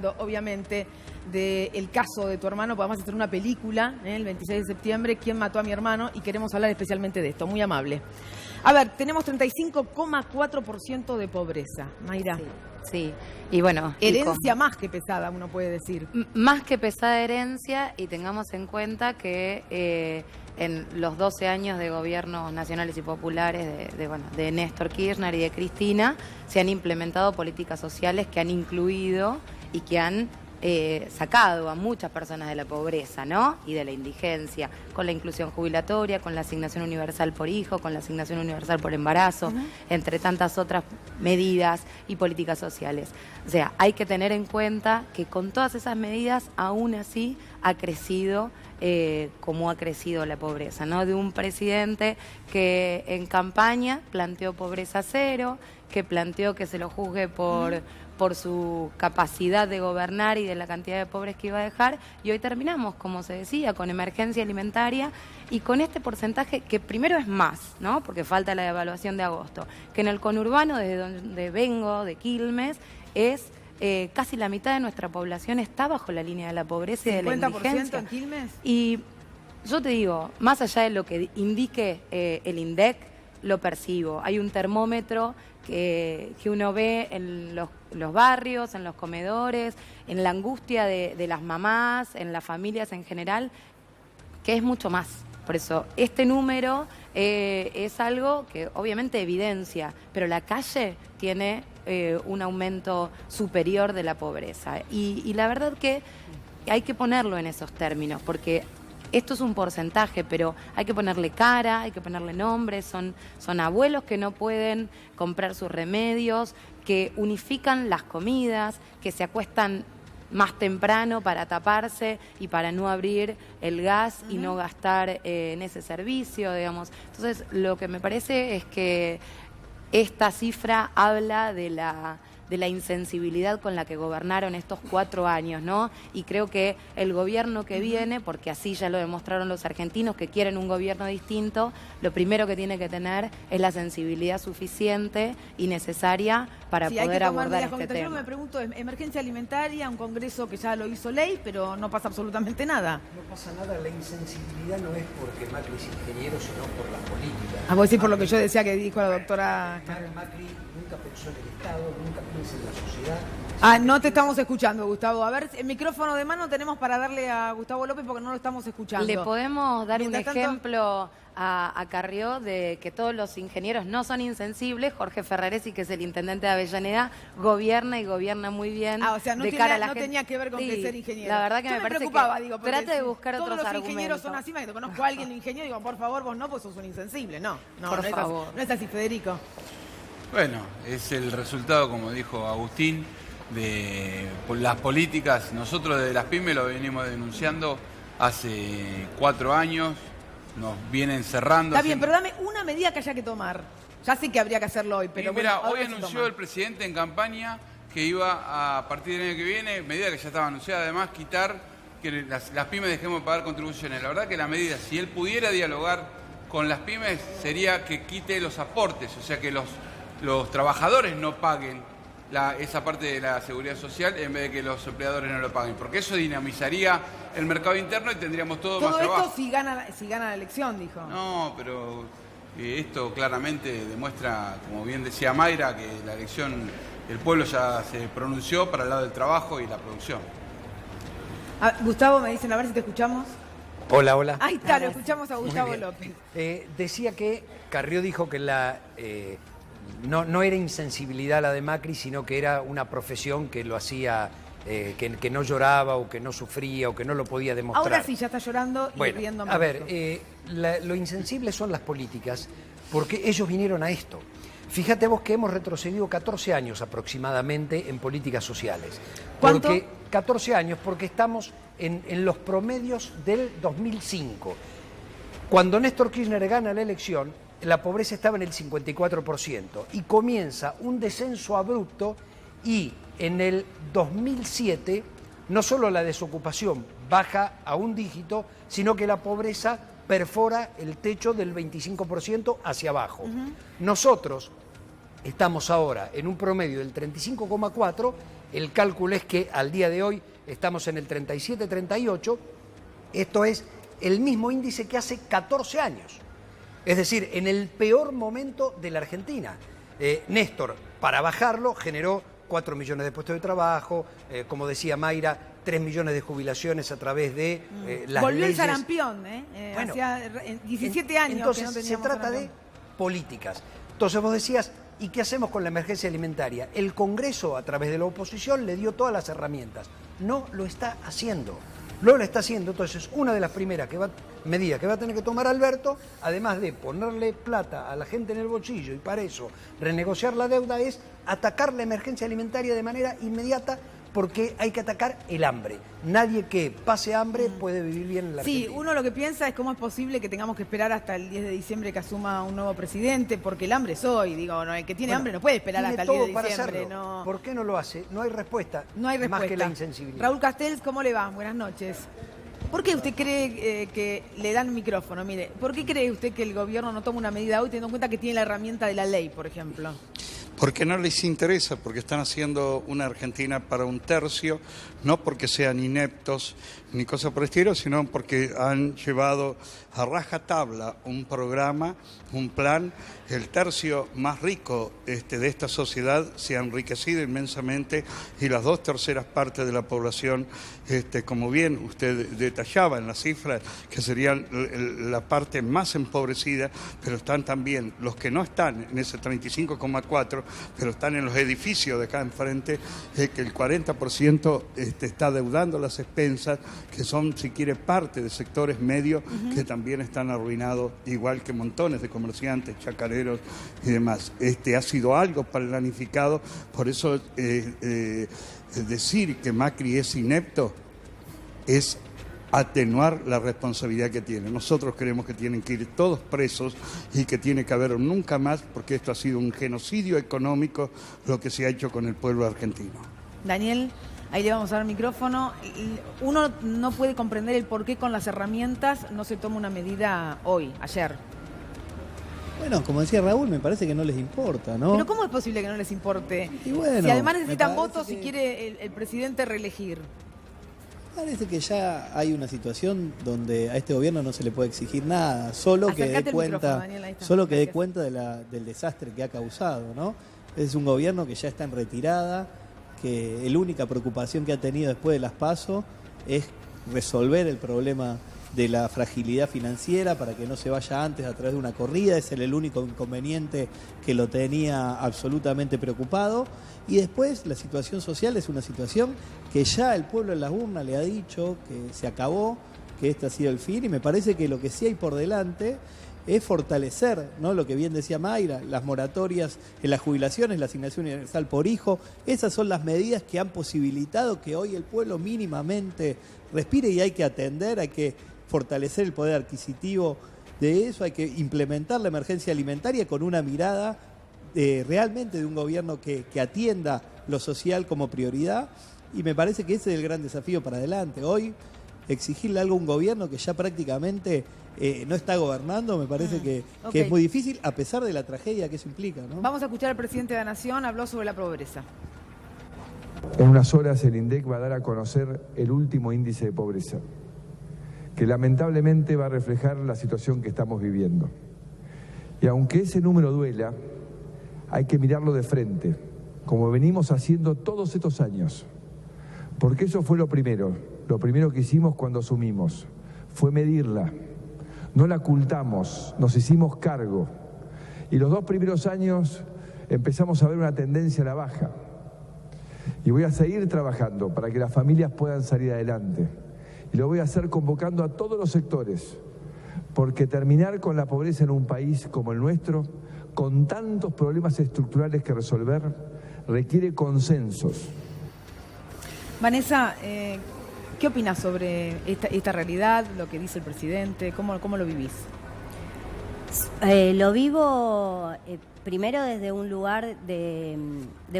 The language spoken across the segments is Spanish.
hablando, obviamente, del caso de tu hermano. Vamos a hacer una película el 26 de septiembre, ¿Quién mató a mi hermano? Y queremos hablar especialmente de esto. Muy amable. A ver, tenemos 35,4% de pobreza. Mayra. Sí, sí. Y bueno... Herencia más que pesada, uno puede decir. Más que pesada herencia, y tengamos en cuenta que en los 12 años de gobiernos nacionales y populares de Néstor Kirchner y de Cristina, se han implementado políticas sociales que han incluido y que han sacado a muchas personas de la pobreza, ¿no? Y de la indigencia, con la inclusión jubilatoria, con la asignación universal por hijo, con la asignación universal por embarazo, entre tantas otras medidas y políticas sociales. O sea, hay que tener en cuenta que con todas esas medidas, aún así, ha crecido como ha crecido la pobreza, ¿no? De un presidente que en campaña planteó pobreza cero, que planteó que se lo juzgue por su capacidad de gobernar y de la cantidad de pobres que iba a dejar, y hoy terminamos, como se decía, con emergencia alimentaria y con este porcentaje que primero es más, ¿no? Porque falta la evaluación de agosto, que en el conurbano, desde donde vengo, de Quilmes, es casi la mitad de nuestra población está bajo la línea de la pobreza y de la indigencia. ¿50% en Quilmes? Y yo te digo, más allá de lo que indique el INDEC, lo percibo. Hay un termómetro que uno ve en los barrios, en los comedores, en la angustia de las mamás, en las familias en general, que es mucho más. Por eso, este número es algo que obviamente evidencia, pero la calle tiene un aumento superior de la pobreza. Y la verdad que hay que ponerlo en esos términos, porque esto es un porcentaje, pero hay que ponerle cara, hay que ponerle nombre. Son abuelos que no pueden comprar sus remedios, que unifican las comidas, que se acuestan más temprano para taparse y para no abrir el gas y no gastar en ese servicio, digamos. Entonces, lo que me parece es que esta cifra habla de la insensibilidad con la que gobernaron estos 4 años, ¿no? Y creo que el gobierno que viene, porque así ya lo demostraron los argentinos que quieren un gobierno distinto, lo primero que tiene que tener es la sensibilidad suficiente y necesaria para poder abordar este tema. Yo me pregunto, emergencia alimentaria, un congreso que ya lo hizo ley, pero no pasa absolutamente nada. No pasa nada, la insensibilidad no es porque Macri es ingeniero, sino por las políticas. A vos decís por lo que yo decía que dijo la doctora... Macri nunca pensó en el Estado, nunca piensa en la sociedad. No te estamos escuchando, Gustavo. A ver, el micrófono de mano tenemos para darle a Gustavo López porque no lo estamos escuchando. Le podemos dar Mientras un ejemplo a Carrió de que todos los ingenieros no son insensibles. Jorge Ferraresi, que es el intendente de Avellaneda, gobierna y gobierna muy bien. O sea, no tenía que ver con que ser ingeniero. La verdad que yo me parece preocupaba, que digo, trate de buscar otros argumentos. Todos los ingenieros son así, me conozco a alguien ingeniero y digo, por favor, vos no, pues sos un insensible. No, por favor. No es así, Federico. Bueno, es el resultado, como dijo Agustín, de las políticas. Nosotros desde las pymes lo venimos denunciando hace 4 años, nos vienen cerrando. Está bien, pero dame una medida que haya que tomar. Ya sé que habría que hacerlo hoy, pero mira, bueno, hoy anunció el presidente en campaña que iba a partir del año que viene, medida que ya estaba anunciada, además quitar que las pymes dejemos de pagar contribuciones. La verdad que la medida, si él pudiera dialogar con las pymes, sería que quite los aportes, o sea que los trabajadores no paguen esa parte de la seguridad social en vez de que los empleadores no lo paguen, porque eso dinamizaría el mercado interno y tendríamos todo más trabajo. Todo esto si gana la elección, dijo. No, pero esto claramente demuestra, como bien decía Mayra, que la elección, el pueblo ya se pronunció para el lado del trabajo y la producción. Gustavo, me dicen, a ver si te escuchamos. Hola, hola. Ahí está, lo escuchamos a Gustavo López. Decía que Carrió dijo que no era insensibilidad la de Macri, sino que era una profesión que lo hacía, que no lloraba o que no sufría o que no lo podía demostrar. Ahora sí, ya está llorando y riendo más. A ver, lo insensible son las políticas, porque ellos vinieron a esto. Fíjate vos que hemos retrocedido 14 años aproximadamente en políticas sociales. ¿Cuánto? 14 años, porque estamos en los promedios del 2005. Cuando Néstor Kirchner gana la elección, la pobreza estaba en el 54% y comienza un descenso abrupto, y en el 2007 no solo la desocupación baja a un dígito, sino que la pobreza perfora el techo del 25% hacia abajo. Nosotros estamos ahora en un promedio del 35,4% El cálculo es que al día de hoy estamos en el 37-38, esto es el mismo índice que hace 14 años. Es decir, en el peor momento de la Argentina. Néstor, para bajarlo, generó 4 millones de puestos de trabajo, como decía Mayra, 3 millones de jubilaciones a través de las Volvió leyes. el sarampión, Bueno, hacía 17 años entonces que no se teníamos trata de sarampión. políticas. Entonces vos decías, ¿y qué hacemos con la emergencia alimentaria? El Congreso, a través de la oposición, le dio todas las herramientas. No lo está haciendo. No lo está haciendo, entonces una de las primeras medidas que va a tener que tomar Alberto, además de ponerle plata a la gente en el bolsillo y para eso renegociar la deuda, es atacar la emergencia alimentaria de manera inmediata, porque hay que atacar el hambre. Nadie que pase hambre puede vivir bien en la Argentina. Sí, uno lo que piensa es cómo es posible que tengamos que esperar hasta el 10 de diciembre que asuma un nuevo presidente, porque el hambre es hoy, digo, no, el que tiene hambre no puede esperar hasta el 10 de para diciembre. hacerlo. No. ¿Por qué no lo hace? No hay respuesta. No hay respuesta. Más que la insensibilidad. Raúl Castells, ¿cómo le va? Buenas noches. ¿Por qué usted cree que le dan micrófono? Mire, ¿por qué cree usted que el gobierno no toma una medida hoy teniendo en cuenta que tiene la herramienta de la ley, por ejemplo? Porque no les interesa, porque están haciendo una Argentina para un tercio, no porque sean ineptos ni cosa por el estilo, sino porque han llevado a rajatabla un programa, un plan. El tercio más rico de esta sociedad se ha enriquecido inmensamente y las 2/3 partes de la población, como bien usted detallaba en las cifras, que serían la parte más empobrecida, pero están también los que no están en ese 35,4, pero están en los edificios de acá enfrente, que el 40% está deudando las expensas, que son, si quiere, parte de sectores medios que también están arruinados, igual que montones de comerciantes, chacareros y demás. Ha sido algo planificado, por eso decir que Macri es inepto es atenuar la responsabilidad que tiene. Nosotros creemos que tienen que ir todos presos y que tiene que haber nunca más, porque esto ha sido un genocidio económico lo que se ha hecho con el pueblo argentino. Daniel, ahí le vamos a dar micrófono. Uno no puede comprender el por qué con las herramientas no se toma una medida hoy, ayer. Bueno, como decía Raúl, me parece que no les importa, ¿no? Pero ¿cómo es posible que no les importe? Y bueno, si además necesitan votos que... si quiere el presidente reelegir. Parece que ya hay una situación donde a este gobierno no se le puede exigir nada, solo que dé cuenta, Daniel, del desastre que ha causado, ¿no? Es un gobierno que ya está en retirada, que la única preocupación que ha tenido después de las PASO es resolver el problema de la fragilidad financiera para que no se vaya antes a través de una corrida. Ese era el único inconveniente que lo tenía absolutamente preocupado. Y después la situación social es una situación que ya el pueblo en las urnas le ha dicho que se acabó, que este ha sido el fin, y me parece que lo que sí hay por delante es fortalecer, ¿no? Lo que bien decía Mayra, las moratorias en las jubilaciones, la asignación universal por hijo. Esas son las medidas que han posibilitado que hoy el pueblo mínimamente respire, y hay que atender, hay que fortalecer el poder adquisitivo de eso, hay que implementar la emergencia alimentaria con una mirada realmente de un gobierno que atienda lo social como prioridad, y me parece que ese es el gran desafío para adelante. Hoy exigirle algo a un gobierno que ya prácticamente no está gobernando, me parece que es muy difícil, a pesar de la tragedia que eso implica, ¿no? Vamos a escuchar al presidente de la Nación, habló sobre la pobreza. En unas horas el INDEC va a dar a conocer el último índice de pobreza, que lamentablemente va a reflejar la situación que estamos viviendo. Y aunque ese número duela, hay que mirarlo de frente, como venimos haciendo todos estos años, porque eso fue lo primero que hicimos cuando asumimos, fue medirla, no la ocultamos, nos hicimos cargo, y los 2 primeros años empezamos a ver una tendencia a la baja, y voy a seguir trabajando para que las familias puedan salir adelante, y lo voy a hacer convocando a todos los sectores, porque terminar con la pobreza en un país como el nuestro, con tantos problemas estructurales que resolver, requiere consensos. Vanessa, ¿qué opinas sobre esta realidad, lo que dice el presidente? ¿Cómo lo vivís? Lo vivo primero desde un lugar de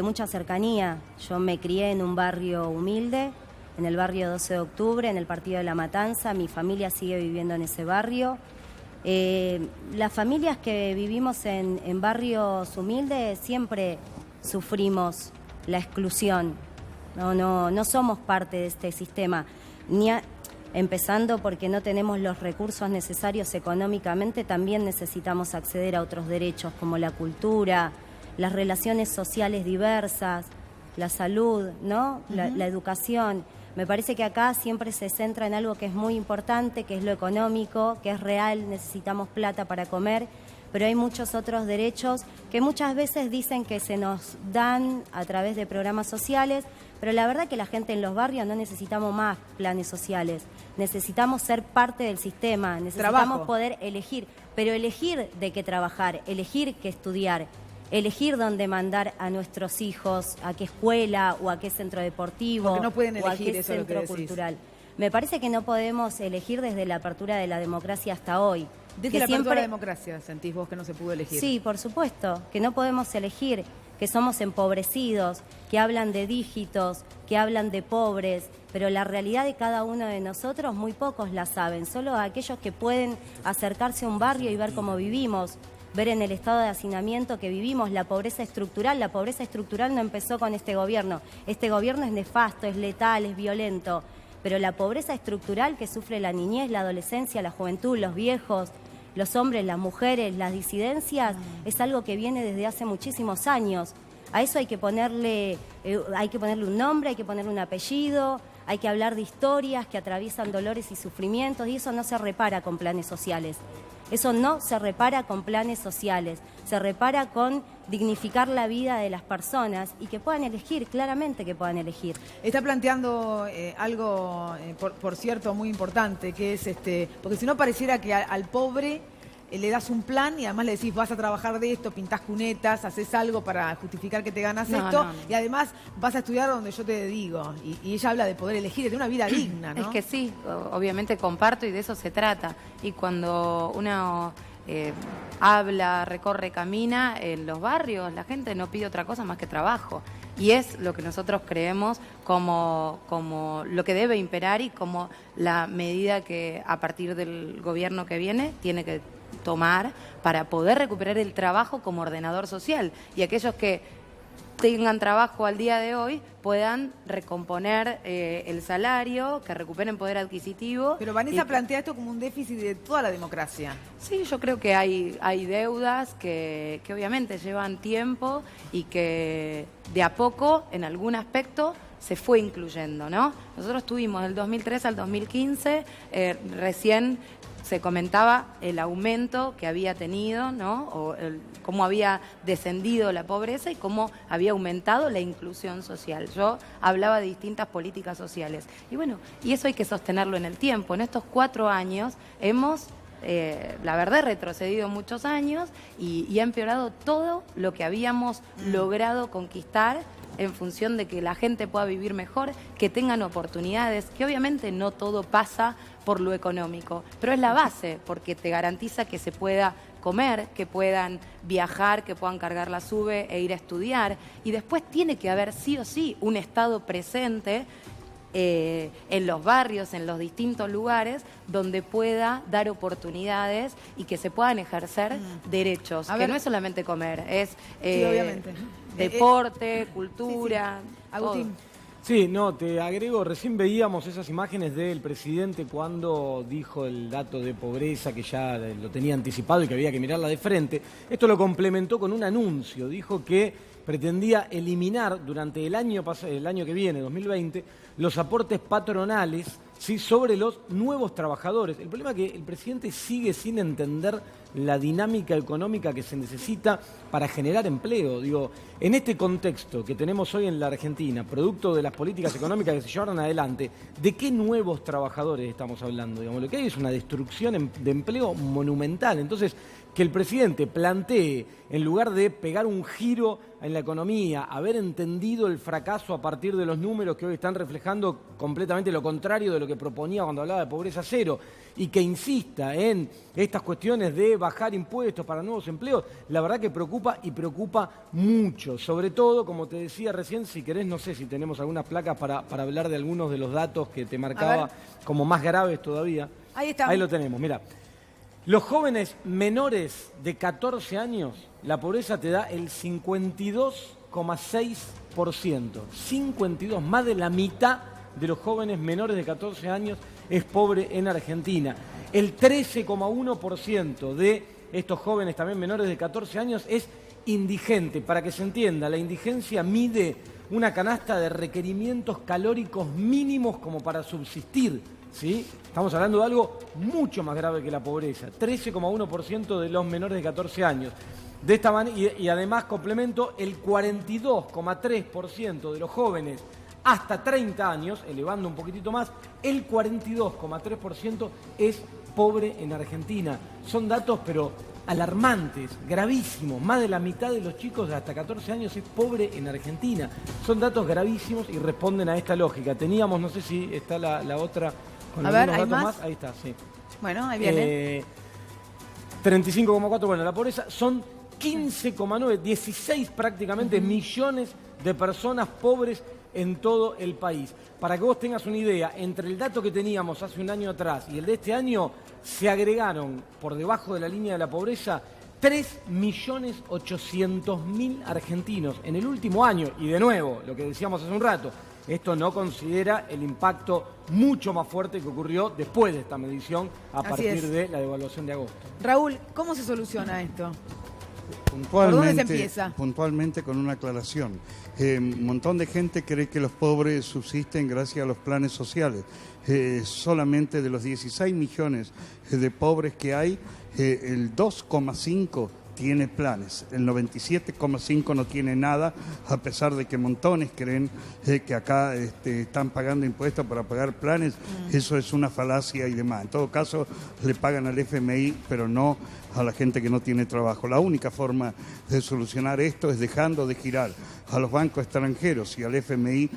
mucha cercanía. Yo me crié en un barrio humilde, en el barrio 12 de octubre, en el Partido de la Matanza. Mi familia sigue viviendo en ese barrio. Las familias que vivimos en barrios humildes siempre sufrimos la exclusión. No somos parte de este sistema, empezando porque no tenemos los recursos necesarios económicamente, también necesitamos acceder a otros derechos como la cultura, las relaciones sociales diversas, la salud, ¿no? La educación. Me parece que acá siempre se centra en algo que es muy importante, que es lo económico, que es real, necesitamos plata para comer, pero hay muchos otros derechos que muchas veces dicen que se nos dan a través de programas sociales, pero la verdad que la gente en los barrios no necesitamos más planes sociales, necesitamos ser parte del sistema, necesitamos poder elegir, pero elegir de qué trabajar, elegir qué estudiar, elegir dónde mandar a nuestros hijos, a qué escuela o a qué centro deportivo, porque no pueden elegir, o a qué eso centro cultural. Me parece que no podemos elegir desde la apertura de la democracia hasta hoy. Desde la apertura de la democracia, ¿sentís vos que no se pudo elegir? Sí, por supuesto, que no podemos elegir, que somos empobrecidos, que hablan de dígitos, que hablan de pobres, pero la realidad de cada uno de nosotros muy pocos la saben, solo aquellos que pueden acercarse a un barrio y ver cómo vivimos, ver en el estado de hacinamiento que vivimos, la pobreza estructural no empezó con este gobierno es nefasto, es letal, es violento, pero la pobreza estructural que sufre la niñez, la adolescencia, la juventud, los viejos, los hombres, las mujeres, las disidencias, es algo que viene desde hace muchísimos años. A eso hay que ponerle un nombre, hay que ponerle un apellido, hay que hablar de historias que atraviesan dolores y sufrimientos, y eso no se repara con planes sociales. Eso no se repara con planes sociales, se repara con dignificar la vida de las personas y que puedan elegir, claramente que puedan elegir. Está planteando algo, por cierto, muy importante, que es porque si no pareciera que al pobre le das un plan y además le decís vas a trabajar de esto, pintás cunetas, haces algo para justificar que te ganas esto y además vas a estudiar donde yo te digo. Y ella habla de poder elegir, de una vida digna, ¿no? Es que sí, obviamente comparto y de eso se trata. Y cuando uno habla, recorre, camina en los barrios, la gente no pide otra cosa más que trabajo. Y es lo que nosotros creemos como lo que debe imperar y como la medida que a partir del gobierno que viene tiene que tomar para poder recuperar el trabajo como ordenador social y aquellos que tengan trabajo al día de hoy puedan recomponer el salario, que recuperen poder adquisitivo. Pero Vanessa plantea esto como un déficit de toda la democracia. Sí, yo creo que hay deudas que obviamente llevan tiempo y que de a poco, en algún aspecto, se fue incluyendo, ¿no? Nosotros tuvimos del 2003 al 2015, recién se comentaba el aumento que había tenido, ¿no? O cómo había descendido la pobreza y cómo había aumentado la inclusión social. Yo hablaba de distintas políticas sociales. Y bueno, y eso hay que sostenerlo en el tiempo. En estos 4 años hemos, la verdad, retrocedido muchos años y ha empeorado todo lo que habíamos logrado conquistar en función de que la gente pueda vivir mejor, que tengan oportunidades, que obviamente no todo pasa por lo económico, pero es la base, porque te garantiza que se pueda comer, que puedan viajar, que puedan cargar la SUBE e ir a estudiar, y después tiene que haber sí o sí un Estado presente en los barrios, en los distintos lugares, donde pueda dar oportunidades y que se puedan ejercer derechos, que no es solamente comer, es sí, obviamente. Deporte, cultura. Sí. Agustín. Todo. Sí, no, te agrego, recién veíamos esas imágenes del presidente cuando dijo el dato de pobreza, que ya lo tenía anticipado y que había que mirarla de frente. Esto lo complementó con un anuncio, dijo que pretendía eliminar durante el año que viene, 2020, los aportes patronales, ¿sí?, sobre los nuevos trabajadores. El problema es que el presidente sigue sin entender la dinámica económica que se necesita para generar empleo. Digo, en este contexto que tenemos hoy en la Argentina, producto de las políticas económicas que se llevaron adelante, ¿de qué nuevos trabajadores estamos hablando? Digamos, lo que hay es una destrucción de empleo monumental. Entonces, que el presidente plantee, en lugar de pegar un giro en la economía, haber entendido el fracaso a partir de los números que hoy están reflejando completamente lo contrario de lo que proponía cuando hablaba de pobreza cero, y que insista en estas cuestiones de bajar impuestos para nuevos empleos, la verdad que preocupa y preocupa mucho. Sobre todo, como te decía recién, si querés, no sé si tenemos algunas placas para hablar de algunos de los datos que te marcaba como más graves todavía. Ahí está. Ahí lo tenemos, mira. Los jóvenes menores de 14 años, la pobreza te da el 52,6 52%, más de la mitad de los jóvenes menores de 14 años es pobre en Argentina. El 13,1% de estos jóvenes también menores de 14 años es indigente. Para que se entienda, la indigencia mide una canasta de requerimientos calóricos mínimos como para subsistir, ¿sí? Estamos hablando de algo mucho más grave que la pobreza. 13,1% de los menores de 14 años. De esta manera, y además complemento, el 42,3% de los jóvenes hasta 30 años, elevando un poquitito más, el 42,3% es pobre en Argentina. Son datos, pero alarmantes, gravísimos. Más de la mitad de los chicos de hasta 14 años es pobre en Argentina. Son datos gravísimos y responden a esta lógica. Teníamos, no sé si está la otra con algunos datos más. Ahí está, sí. Bueno, ahí viene. 35,4, bueno, la pobreza son 15,9, 16 prácticamente millones de personas pobres en todo el país. Para que vos tengas una idea, entre el dato que teníamos hace un año atrás y el de este año, se agregaron por debajo de la línea de la pobreza 3.800.000 argentinos en el último año. Y de nuevo, lo que decíamos hace un rato, esto no considera el impacto mucho más fuerte que ocurrió después de esta medición a partir de la devaluación de agosto. Raúl, ¿cómo se soluciona esto? Puntualmente, ¿Por dónde se empieza? Puntualmente con una aclaración. Un montón de gente cree que los pobres subsisten gracias a los planes sociales. Solamente de los 16 millones de pobres que hay, el 2,5 tiene planes, el 97,5 no tiene nada, a pesar de que montones creen que acá están pagando impuestos para pagar planes. Eso es una falacia y demás. En todo caso, le pagan al FMI, pero no a la gente que no tiene trabajo. La única forma de solucionar esto es dejando de girar a los bancos extranjeros y al FMI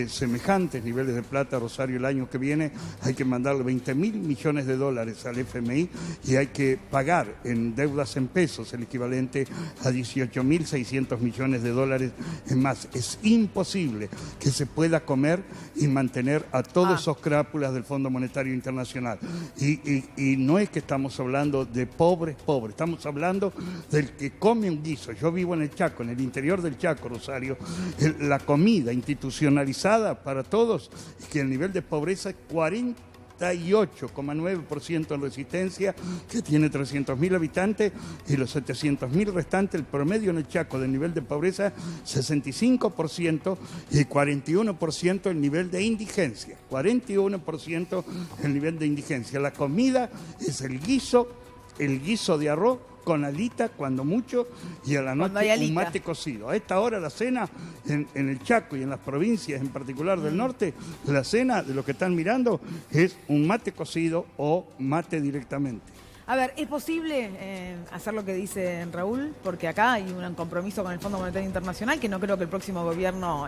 semejantes niveles de plata. Rosario, el año que viene hay que mandarle 20.000 millones de dólares al FMI y hay que pagar en deudas en pesos el equivalente a 18.600 millones de dólares en más. Es imposible que se pueda comer y mantener a todos esos crápulas del Fondo Monetario Internacional. Y no es que estamos hablando de pobres, estamos hablando del que come un guiso. Yo vivo en el Chaco, en el interior del Chaco, Rosario. La comida institucionalizada para todos, es que el nivel de pobreza es 48,9% en Resistencia, que tiene 300.000 habitantes, y los 700.000 restantes, el promedio en el Chaco del nivel de pobreza, 65% y 41% el nivel de indigencia. 41% el nivel de indigencia. La comida es el guiso de arroz con alita, cuando mucho, y a la noche un mate cocido. A esta hora la cena en el Chaco y en las provincias, en particular del norte, la cena de lo que están mirando es un mate cocido o mate directamente. A ver, ¿es posible hacer lo que dice Raúl? Porque acá hay un compromiso con el Fondo Monetario Internacional que no creo que el próximo gobierno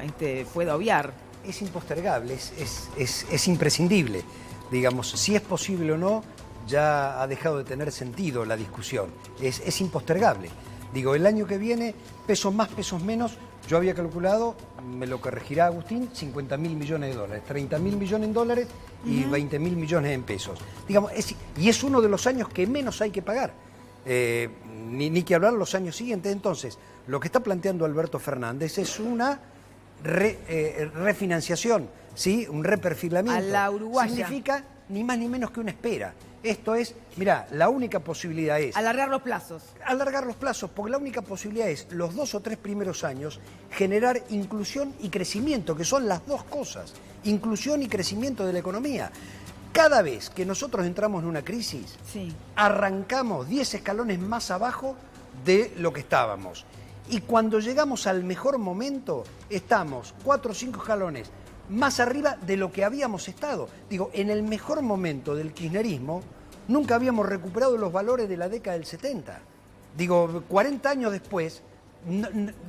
pueda obviar. Es impostergable, es imprescindible. Digamos, si es posible o no, ya ha dejado de tener sentido la discusión. Es impostergable. Digo, el año que viene, pesos más, pesos menos, yo había calculado, me lo corregirá Agustín, 50.000 millones de dólares, 30.000 millones en dólares y 20.000 millones en pesos. Digamos, y es uno de los años que menos hay que pagar. Ni que hablar los años siguientes. Entonces, lo que está planteando Alberto Fernández es una refinanciación, ¿sí? Un reperfilamiento. A la uruguaya. Significa ni más ni menos que una espera. Esto es, mirá, la única posibilidad es... Alargar los plazos. Alargar los plazos, porque la única posibilidad es, los 2 o 3 primeros años, generar inclusión y crecimiento, que son las dos cosas. Inclusión y crecimiento de la economía. Cada vez que nosotros entramos en una crisis, arrancamos 10 escalones más abajo de lo que estábamos. Y cuando llegamos al mejor momento, estamos 4 o 5 escalones más arriba de lo que habíamos estado. Digo, en el mejor momento del kirchnerismo, nunca habíamos recuperado los valores de la década del 70. Digo, 40 años después,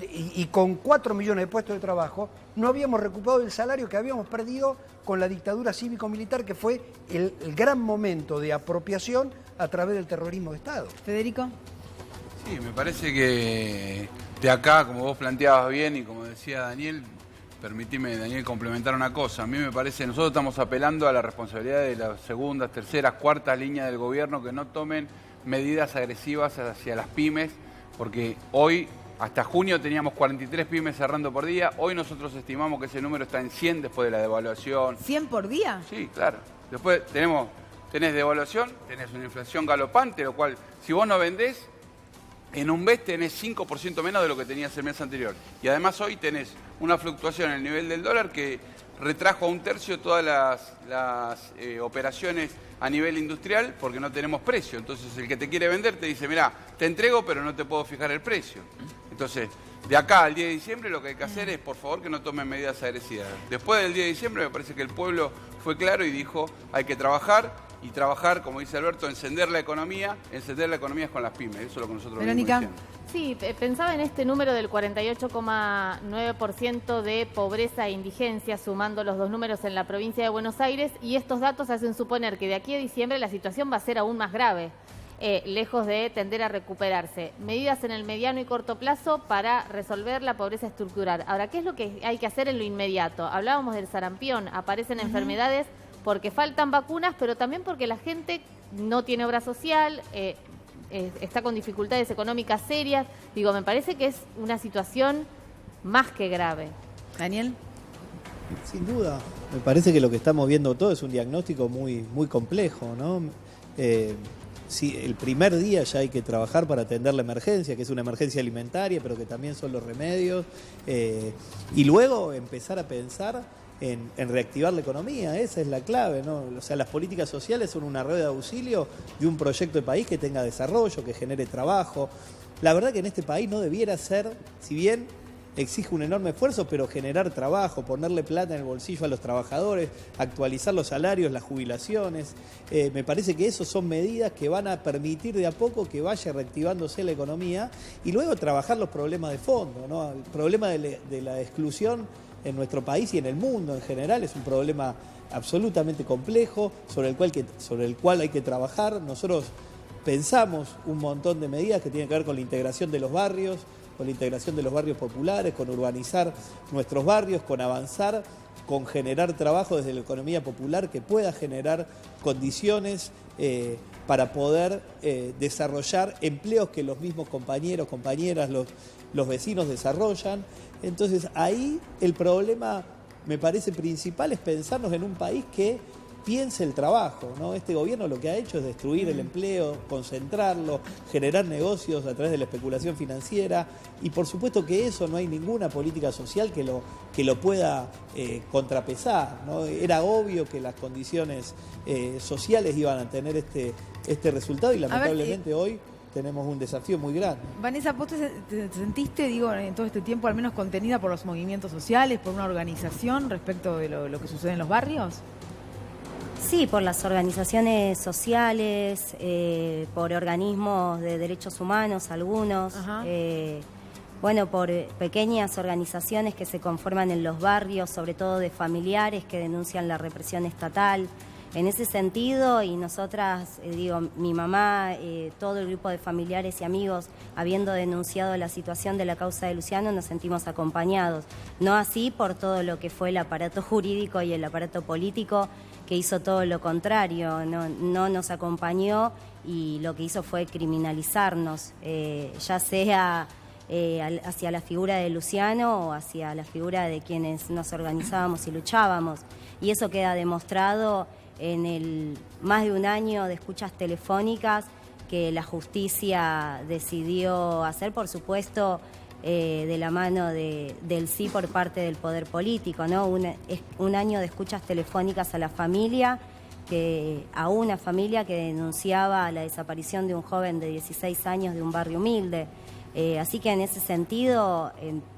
y con 4 millones de puestos de trabajo, no habíamos recuperado el salario que habíamos perdido con la dictadura cívico-militar, que fue el gran momento de apropiación a través del terrorismo de Estado. Federico. Sí, me parece que de acá, como vos planteabas bien y como decía Daniel, permitime, Daniel, complementar una cosa. A mí me parece, nosotros estamos apelando a la responsabilidad de las segundas, terceras, cuartas líneas del gobierno que no tomen medidas agresivas hacia las pymes, porque hoy hasta junio teníamos 43 pymes cerrando por día. Hoy nosotros estimamos que ese número está en 100 después de la devaluación. ¿100 por día? Sí, claro. Después tenés devaluación, tenés una inflación galopante, lo cual, si vos no vendés, en un mes tenés 5% menos de lo que tenías el mes anterior. Y además hoy tenés una fluctuación en el nivel del dólar que retrajo a 1/3 todas las operaciones a nivel industrial porque no tenemos precio. Entonces el que te quiere vender te dice, mirá, te entrego pero no te puedo fijar el precio. Entonces, de acá al 10 de diciembre lo que hay que hacer es, por favor, que no tomen medidas agresivas. Después del 10 de diciembre me parece que el pueblo fue claro y dijo, hay que trabajar, y trabajar, como dice Alberto, encender la economía es con las pymes. Eso es lo que nosotros Verónica. venimos diciendo. Sí, pensaba en este número del 48,9% de pobreza e indigencia, sumando los dos números en la provincia de Buenos Aires, y estos datos hacen suponer que de aquí a diciembre la situación va a ser aún más grave, lejos de tender a recuperarse. Medidas en el mediano y corto plazo para resolver la pobreza estructural. Ahora, ¿qué es lo que hay que hacer en lo inmediato? Hablábamos del sarampión, aparecen enfermedades porque faltan vacunas, pero también porque la gente no tiene obra social, está con dificultades económicas serias. Digo, me parece que es una situación más que grave. Daniel. Sin duda. Me parece que lo que estamos viendo todo es un diagnóstico muy, muy complejo, ¿no? Sí, el primer día ya hay que trabajar para atender la emergencia, que es una emergencia alimentaria, pero que también son los remedios, y luego empezar a pensar en reactivar la economía. Esa es la clave, ¿no? O sea, las políticas sociales son una red de auxilio de un proyecto de país que tenga desarrollo, que genere trabajo. La verdad que en este país no debiera ser, si bien exige un enorme esfuerzo, pero generar trabajo, ponerle plata en el bolsillo a los trabajadores, actualizar los salarios, las jubilaciones. Me parece que eso son medidas que van a permitir de a poco que vaya reactivándose la economía y luego trabajar los problemas de fondo, ¿no? El problema de la exclusión en nuestro país y en el mundo en general es un problema absolutamente complejo sobre el cual hay que trabajar. Nosotros pensamos un montón de medidas que tienen que ver con la integración de los barrios, con la integración de los barrios populares, con urbanizar nuestros barrios, con avanzar, con generar trabajo desde la economía popular que pueda generar condiciones para poder desarrollar empleos que los mismos compañeros, compañeras, los vecinos desarrollan. Entonces ahí el problema, me parece principal, es pensarnos en un país que piense el trabajo, ¿no? Este gobierno lo que ha hecho es destruir el empleo, concentrarlo, generar negocios a través de la especulación financiera y por supuesto que eso no hay ninguna política social que lo pueda contrapesar, ¿no? Era obvio que las condiciones sociales iban a tener este resultado y lamentablemente hoy tenemos un desafío muy grande. Vanessa, ¿vos te sentiste, en todo este tiempo al menos contenida por los movimientos sociales, por una organización respecto de lo que sucede en los barrios? Sí, por las organizaciones sociales, por organismos de derechos humanos, algunos, por pequeñas organizaciones que se conforman en los barrios, sobre todo de familiares que denuncian la represión estatal. En ese sentido, y nosotras, mi mamá, todo el grupo de familiares y amigos, habiendo denunciado la situación de la causa de Luciano, nos sentimos acompañados. No así por todo lo que fue el aparato jurídico y el aparato político, que hizo todo lo contrario, no nos acompañó y lo que hizo fue criminalizarnos, ya sea hacia la figura de Luciano o hacia la figura de quienes nos organizábamos y luchábamos. Y eso queda demostrado en el más de un año de escuchas telefónicas que la justicia decidió hacer, por supuesto, de la mano del sí por parte del poder político, ¿no? Un año de escuchas telefónicas a la familia, a una familia que denunciaba la desaparición de un joven de 16 años de un barrio humilde. Así que en ese sentido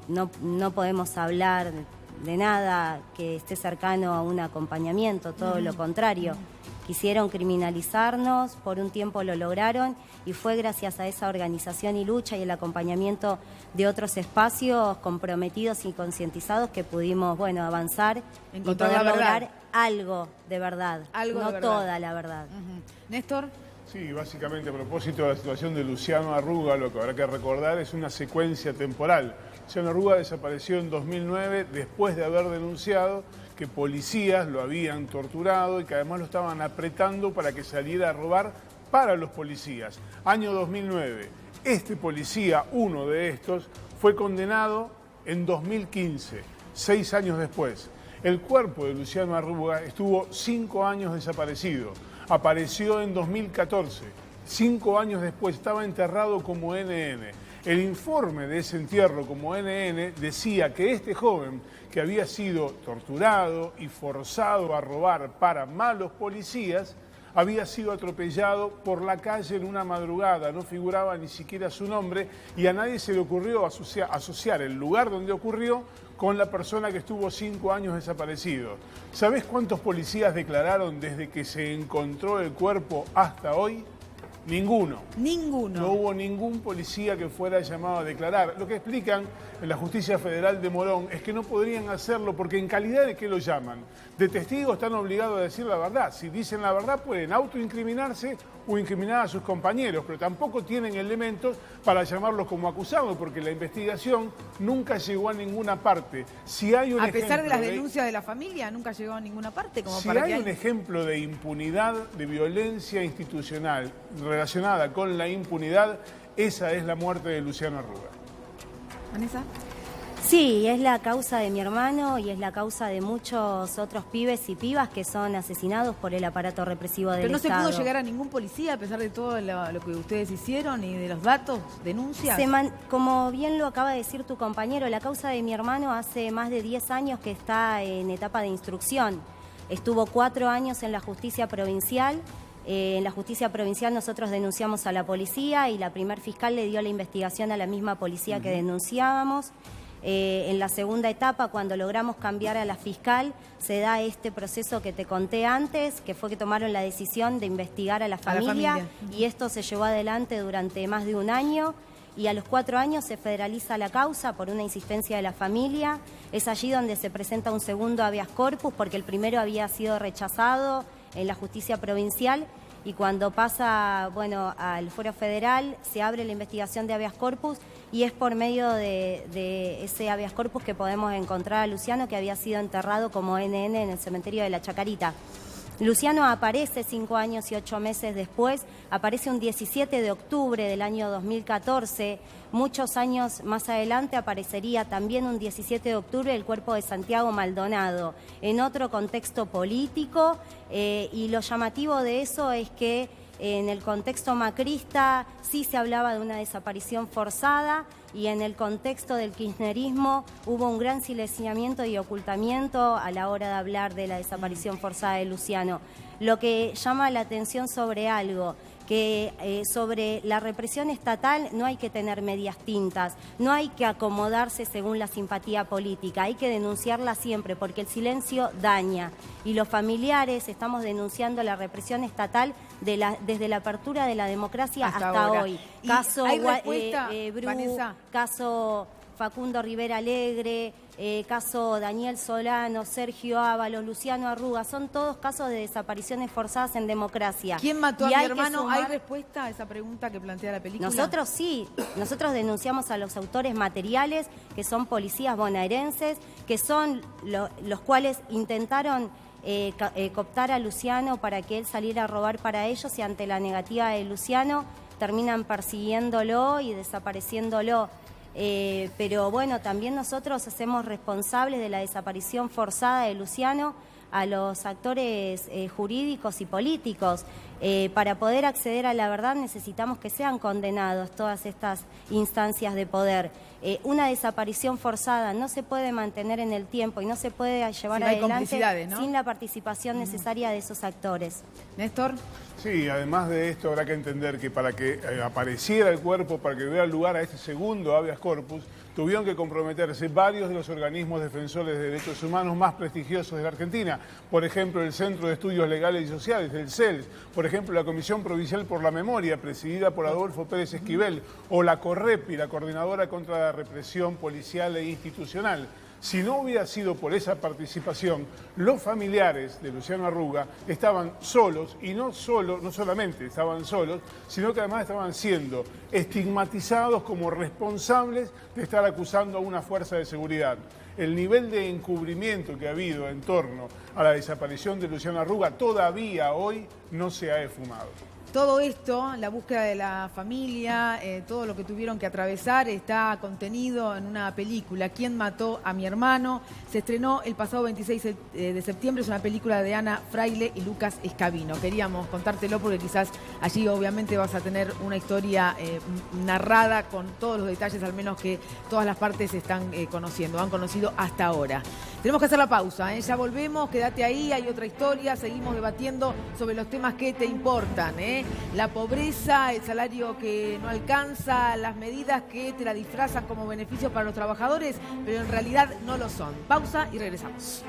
no podemos hablar de nada que esté cercano a un acompañamiento, todo lo contrario. Quisieron criminalizarnos, por un tiempo lo lograron y fue gracias a esa organización y lucha y el acompañamiento de otros espacios comprometidos y concientizados que pudimos, avanzar y poder lograr algo de verdad, no toda la verdad. Néstor. Sí, básicamente a propósito de la situación de Luciano Arruga, lo que habrá que recordar es una secuencia temporal. Luciano Arruga desapareció en 2009 después de haber denunciado que policías lo habían torturado y que además lo estaban apretando para que saliera a robar para los policías. Año 2009. Este policía, uno de estos, fue condenado en 2015, 6 años después. El cuerpo de Luciano Arruga estuvo 5 años desaparecido. Apareció en 2014, 5 años después, estaba enterrado como NN. El informe de ese entierro como NN decía que este joven, que había sido torturado y forzado a robar para malos policías, había sido atropellado por la calle en una madrugada, no figuraba ni siquiera su nombre y a nadie se le ocurrió asociar el lugar donde ocurrió con la persona que estuvo 5 años desaparecido. ¿Sabés cuántos policías declararon desde que se encontró el cuerpo hasta hoy? Ninguno. Ninguno. No hubo ningún policía que fuera llamado a declarar. Lo que explican en la Justicia Federal de Morón es que no podrían hacerlo porque en calidad de qué lo llaman. De testigo están obligados a decir la verdad. Si dicen la verdad pueden autoincriminarse o incriminar a sus compañeros, pero tampoco tienen elementos para llamarlos como acusados porque la investigación nunca llegó a ninguna parte. Si hay un a pesar de las ejemplo denuncias de la familia, nunca llegó a ninguna parte. Como si para hay que un ejemplo de impunidad, de violencia institucional relacionada con la impunidad, esa es la muerte de Luciano Arruga. ¿Vanessa? Sí, es la causa de mi hermano y es la causa de muchos otros pibes y pibas que son asesinados por el aparato represivo del Pero no Estado. se pudo llegar a ningún policía a pesar de todo lo que ustedes hicieron y de los datos, denuncias. Como bien lo acaba de decir tu compañero, la causa de mi hermano hace más de 10 años que está en etapa de instrucción. Estuvo 4 años en la justicia provincial. En la justicia provincial nosotros denunciamos a la policía y la primer fiscal le dio la investigación a la misma policía que denunciábamos. En la segunda etapa, cuando logramos cambiar a la fiscal, se da este proceso que te conté antes, que fue que tomaron la decisión de investigar a la familia. Y esto se llevó adelante durante más de un año. Y a los 4 años se federaliza la causa por una insistencia de la familia. Es allí donde se presenta un segundo habeas corpus, porque el primero había sido rechazado en la justicia provincial. Y cuando pasa, al fuero federal, se abre la investigación de habeas corpus y es por medio de ese habeas corpus que podemos encontrar a Luciano, que había sido enterrado como NN en el cementerio de La Chacarita. Luciano aparece 5 años y 8 meses después, aparece un 17 de octubre del año 2014. Muchos años más adelante aparecería también un 17 de octubre el cuerpo de Santiago Maldonado, en otro contexto político, y lo llamativo de eso es que en el contexto macrista sí se hablaba de una desaparición forzada y en el contexto del kirchnerismo hubo un gran silenciamiento y ocultamiento a la hora de hablar de la desaparición forzada de Luciano. Lo que llama la atención sobre algo, que sobre la represión estatal no hay que tener medias tintas, no hay que acomodarse según la simpatía política, hay que denunciarla siempre porque el silencio daña. Y los familiares estamos denunciando la represión estatal desde la apertura de la democracia hasta hoy. Caso Bru, caso Facundo Rivera Alegre, caso Daniel Solano, Sergio Ábalos, Luciano Arruga, son todos casos de desapariciones forzadas en democracia. ¿Quién mató a mi hermano? ¿Hay respuesta a esa pregunta que plantea la película? Nosotros sí, nosotros denunciamos a los autores materiales, que son policías bonaerenses, que son los cuales intentaron cooptar a Luciano para que él saliera a robar para ellos y ante la negativa de Luciano terminan persiguiéndolo y desapareciéndolo. Pero también nosotros hacemos responsables de la desaparición forzada de Luciano a los actores jurídicos y políticos. Para poder acceder a la verdad necesitamos que sean condenados todas estas instancias de poder. Una desaparición forzada no se puede mantener en el tiempo y no se puede llevar adelante, ¿no?, sin la participación necesaria de esos actores. Néstor. Sí, además de esto habrá que entender que para que apareciera el cuerpo, para que diera lugar a este segundo habeas corpus, tuvieron que comprometerse varios de los organismos defensores de derechos humanos más prestigiosos de la Argentina. Por ejemplo, el Centro de Estudios Legales y Sociales, el CELS. Por ejemplo, la Comisión Provincial por la Memoria, presidida por Adolfo Pérez Esquivel. O la CORREPI, la Coordinadora contra la Represión Policial e Institucional. Si no hubiera sido por esa participación, los familiares de Luciano Arruga estaban solos, y no solamente estaban solos, sino que además estaban siendo estigmatizados como responsables de estar acusando a una fuerza de seguridad. El nivel de encubrimiento que ha habido en torno a la desaparición de Luciano Arruga todavía hoy no se ha esfumado. Todo esto, la búsqueda de la familia, todo lo que tuvieron que atravesar, está contenido en una película, ¿Quién mató a mi hermano? Se estrenó el pasado 26 de septiembre, es una película de Ana Fraile y Lucas Escabino. Queríamos contártelo porque quizás allí obviamente vas a tener una historia narrada con todos los detalles, al menos que todas las partes están conociendo, han conocido hasta ahora. Tenemos que hacer la pausa, ya volvemos, quédate ahí, hay otra historia, seguimos debatiendo sobre los temas que te importan, la pobreza, el salario que no alcanza, las medidas que te la disfrazan como beneficio para los trabajadores, pero en realidad no lo son. Pausa y regresamos.